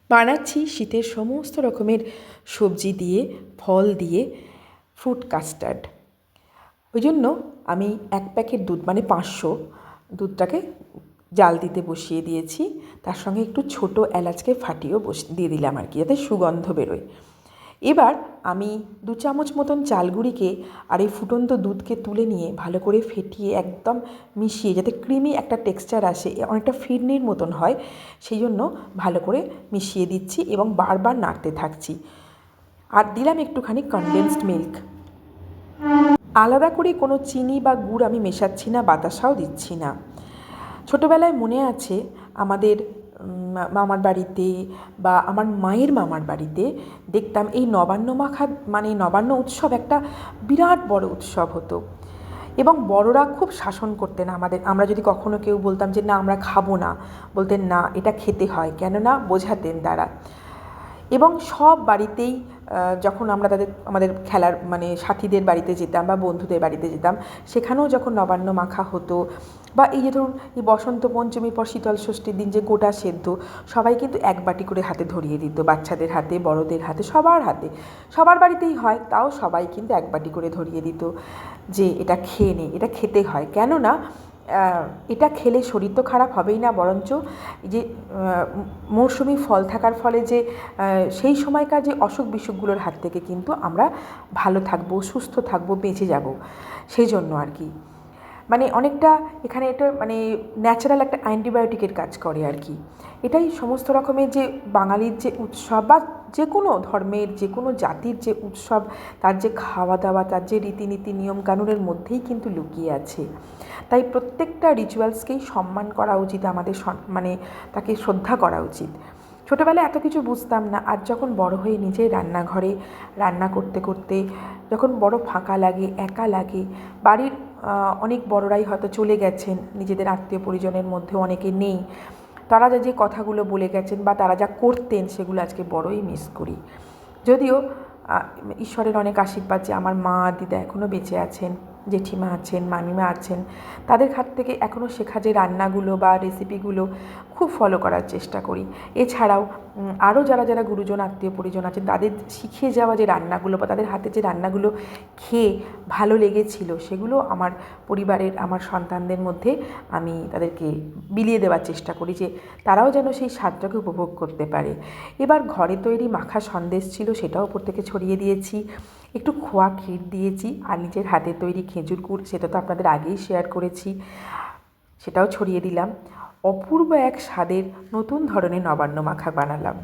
বানাচ্ছি শীতের সমস্ত রকমের সবজি দিয়ে, ফল দিয়ে ফ্রুট কাস্টার্ড। ওই জন্য আমি 1 প্যাকেট দুধ মানে 500 দুধটাকে জাল দিতে বসিয়ে দিয়েছি। তার সঙ্গে একটু ছোটো এলাচকে ফাটিয়েও দিয়ে দিলাম আর কি, যাতে সুগন্ধ বেরোয়। এবার আমি 2 চামচ মতন চালগুঁড়িকে আর এই ফুটন্ত দুধকে তুলে নিয়ে ভালো করে ফেটিয়ে একদম মিশিয়ে, যাতে ক্রিমি একটা টেক্সচার আসে, অনেকটা ফিরনির মতন হয়, সেই জন্য ভালো করে মিশিয়ে দিচ্ছি এবং বারবার নাড়তে থাকছি। আর দিলাম একটুখানি কনডেন্সড মিল্ক। আলাদা করে কোনো চিনি বা গুড় আমি মেশাচ্ছি না, বাতাসাও দিচ্ছি না। ছোটোবেলায় মনে আছে আমাদের মামার বাড়িতে বা আমার মায়ের মামার বাড়িতে দেখতাম এই নবান্ন মাখা মানে নবান্ন উৎসব একটা বিরাট বড় উৎসব হতো এবং বড়রা খুব শাসন করতেন আমাদের। আমরা যদি কখনো কেউ বলতাম যে না আমরা খাবো না, বলতেন না এটা খেতে হয়, কেননা বোঝাতেন তারা। এবং সব বাড়িতেই যখন আমরা আমাদের খেলার মানে সাথীদের বাড়িতে যেতাম বা বন্ধুদের বাড়িতে যেতাম, সেখানেও যখন নবান্ন মাখা হতো বা এই যে ধরুন এই বসন্ত পঞ্চমীর পর শীতল ষষ্ঠীর দিন যে গোটা সেদ্ধ সবাই কিন্তু 1 বাটি করে হাতে ধরিয়ে দিত, বাচ্চাদের হাতে, বড়দের হাতে, সবার হাতে। সবার বাড়িতেই হয়, তাও সবাই কিন্তু 1 বাটি করে ধরিয়ে দিত যে এটা খেয়ে নে, এটা খেতে হয়। কেননা এটা খেলে শরীর তো খারাপ হবেই না, বরঞ্চ যে মৌসুমি ফল থাকার ফলে যে সেই সময়কার যে অসুখ বিসুখগুলোর হাত থেকে কিন্তু আমরা ভালো থাকবো, সুস্থ থাকবো, বেঁচে যাব, সেই জন্য আর কি। মানে অনেকটা এখানে এটা মানে ন্যাচারাল একটা অ্যান্টিবায়োটিকের কাজ করে আর কি। এটাই সমস্ত রকমের যে বাঙালির যে উৎসব বা যে কোনো ধর্মের যে কোনো জাতির যে উৎসব, তার যে খাওয়া দাওয়া, তার যে রীতিনীতি নিয়মকানুনের মধ্যেই কিন্তু লুকিয়ে আছে। তাই প্রত্যেকটা রিচুয়ালসকেই সম্মান করা উচিত আমাদের, মানে তাকে শ্রদ্ধা করা উচিত। ছোটোবেলায় এত কিছু বুঝতাম না, আর যখন বড় হয়ে নিজের রান্নাঘরে রান্না করতে করতে যখন বড় ফাঁকা লাগে, একা লাগে, বাড়ির অনেক বড়রাই হয়তো চলে গেছেন, নিজেদের আত্মীয় পরিজনের মধ্যে অনেকে নেই, তারা যে কথাগুলো বলে গেছেন বা তারা যা করতেন সেগুলো আজকে বড়ই মিস করি। যদিও ঈশ্বরের অনেক আশীর্বাদ যে আমার মা দিদা এখনও বেঁচে আছেন, জেঠিমা আছেন, মামিমা আছেন, তাদের হাত থেকে এখনও শেখা যে রান্নাগুলো বা রেসিপিগুলো খুব ফলো করার চেষ্টা করি। এছাড়াও আরও যারা যারা গুরুজন আত্মীয় পরিজন আছেন, তাদের শিখিয়ে যাওয়া যে রান্নাগুলো বা তাদের হাতে যে রান্নাগুলো খেয়ে ভালো লেগেছিল, সেগুলো আমার পরিবারের, আমার সন্তানদের মধ্যে আমি তাদেরকে বিলিয়ে দেওয়ার চেষ্টা করি, যে তারাও যেন সেই স্বাদটাকে উপভোগ করতে পারে। এবার ঘরে তৈরি মাখা সন্দেশ ছিল, সেটাও ওপর থেকে ছড়িয়ে দিয়েছি, একটু খোয়া ক্ষীর দিয়েছি, আর নিজের হাতে তৈরি খেজুর গুড়, সেটা তো আপনাদের আগেই শেয়ার করেছি, সেটাও ছড়িয়ে দিলাম। অপূর্ব এক স্বাদের নতুন ধরনের নবান্ন মাখা বানালাম।